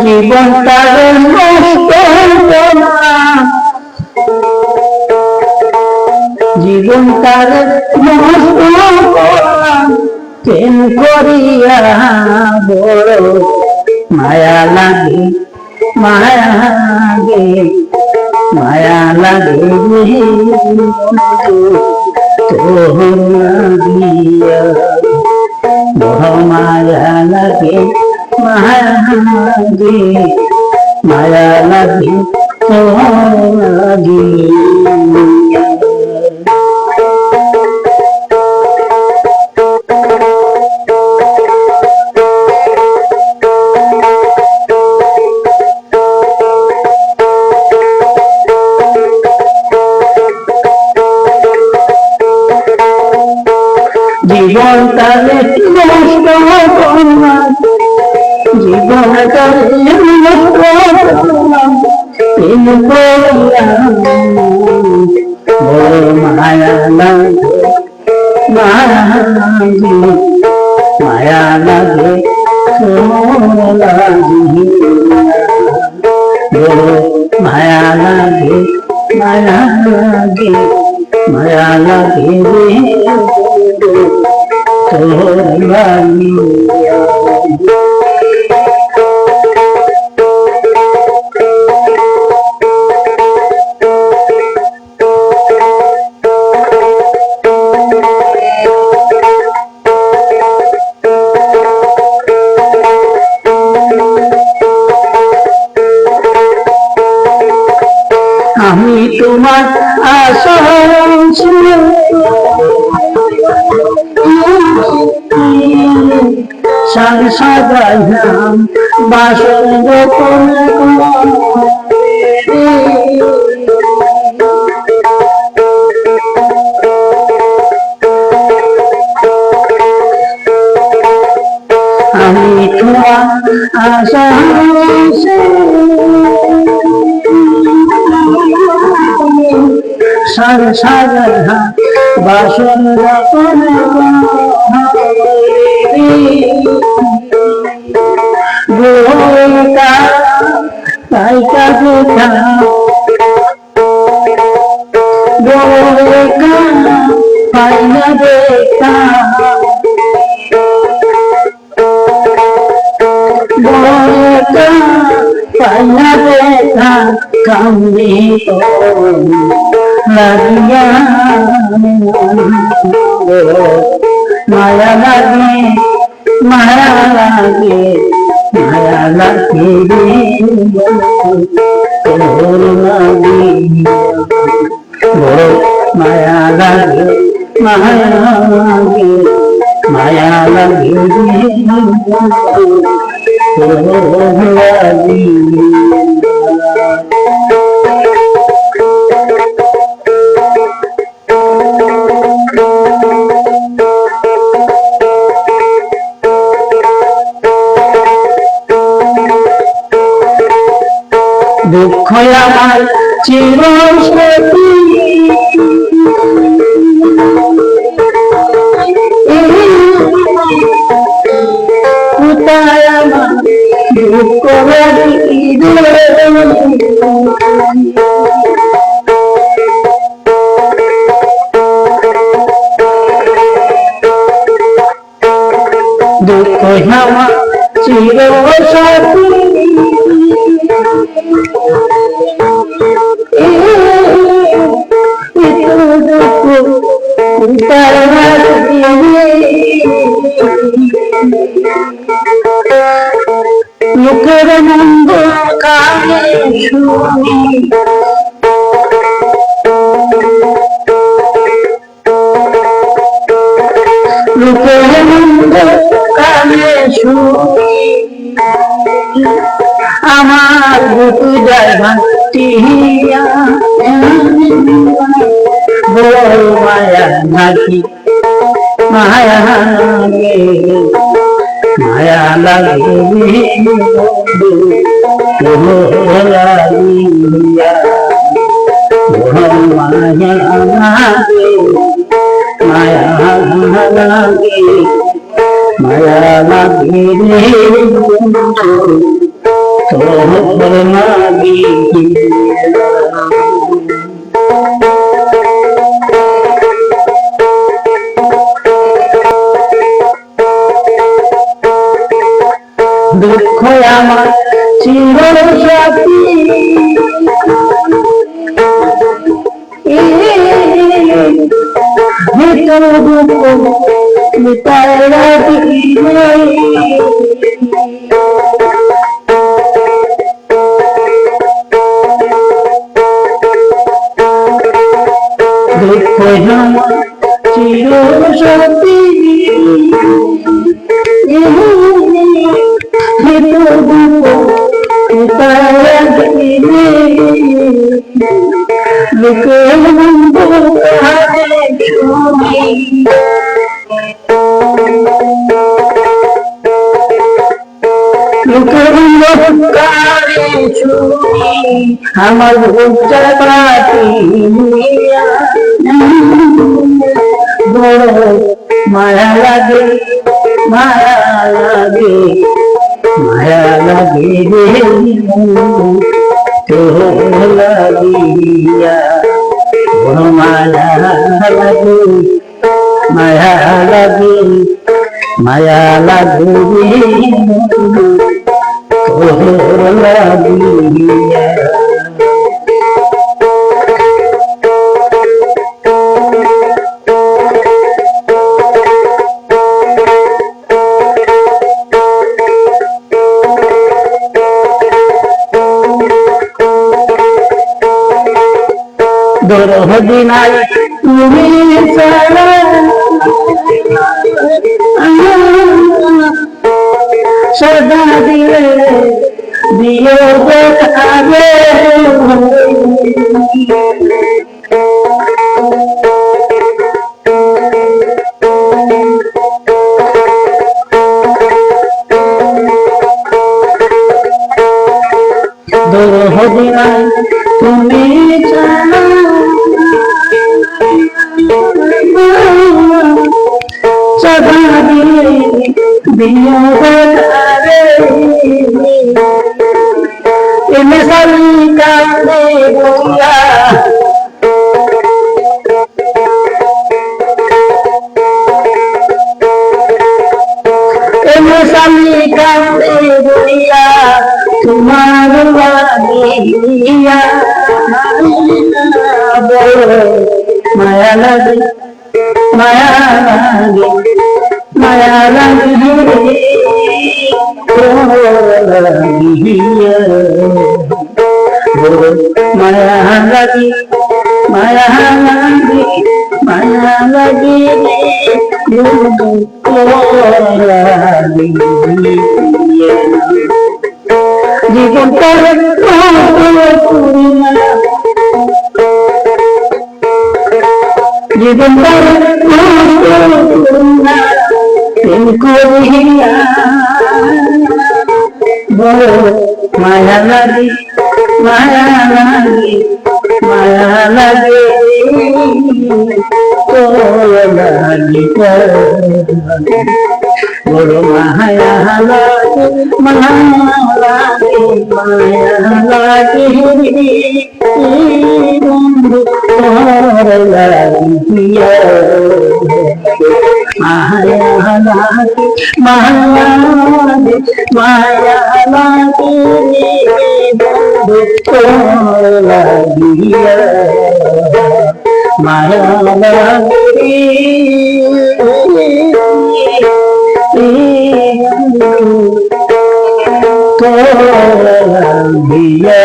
জীবনটারে নষ্ট না, জীবনটারে নষ্ট প্রেম করিয়া বড় মায়া লাগে, মায়া লাগে, মায়া লাগে তোহিয়া বড় মায়া লাগে, মায়া লাগে, মায়া লাগে তোহিয়া। জীবনটারে নষ্ট করলাম, জীবনটারে নষ্ট করলাম প্রেম করলাম বড় মায়া লাগে, মায়া লাগে, মায়া লাগে বড় মায়া লাগে, মায়া লাগে, মায়া লাগে তোহিয়া। আমি তোমার আশায় ছিলাম, সাজাইলাম বাসর গোপন, আমি তোমার আশায় সাজাইলাম বাসর গোপন গোটা পাইকা দেখা, গোটা পাইনা দেখা, গোটা পাইনা দেখা কামে লাগিয়া মায়া লাগে, মায়া লাগে, মায়া লাগে তোর লাগিয়া বড় মায়া লাগে, মায়া লাগে, মায়া লাগে তোর লাগিয়া। দুঃখ আমার চিরস্মৃতি, কোথায় আমার দুঃখ দুঃখ আমার চিরস্মৃতি, লোকের মন্দ কানে শুনি, লোকের মন্দ কানে শুনি, আমার বুক যায় ভাটিয়া বড় মায়া নাকি, মায়া লাগে, মায়া লাগে লাগিয়া বড় মায়া লাগে, মায়া লাগে, মায়া লাগে তোর লাগি দুঃখ আমার চির সাথী ভিতর দুঃখ মিটায় রাখি দুঃখ আমার চির সাথী আমার বুকটা পাতি বড় মায়া লাগে মায়া লাগে মায়া লাগে রে তোর লাগিয়া বড় মায়া লাগে মায়া লাগে মায়া লাগে রে তোর লাগিয়া দরদি নাই তুমি ছাড়া সদা দিলে দিও দেখাবে দরদি নাই তুমি ছাড়া সদা দিলে দিও দেখাবে এনে সালি কাঁদে বইয়া এনে সালি কাঁদে বইয়া তোমার লাগিয়া বড় মায়া লাগে মায়া লাগে মায়া লাগে মায়া লাগে মায়া লাগে মায়া লাগে জীবনটা জীবনটা করিয়া বড় মায়া লাগে মায়া লাগে মায়া লাগে তোর লাগে বড় মায়া লাগে মায়া লাগে মায়া লাগে বন্ধু তোর লাগিয়া মায়া লাগে মায়া লাগে মায়া লাগে বন্ধু তোর লাগিয়া মায়া লাগে তোর লাগিয়া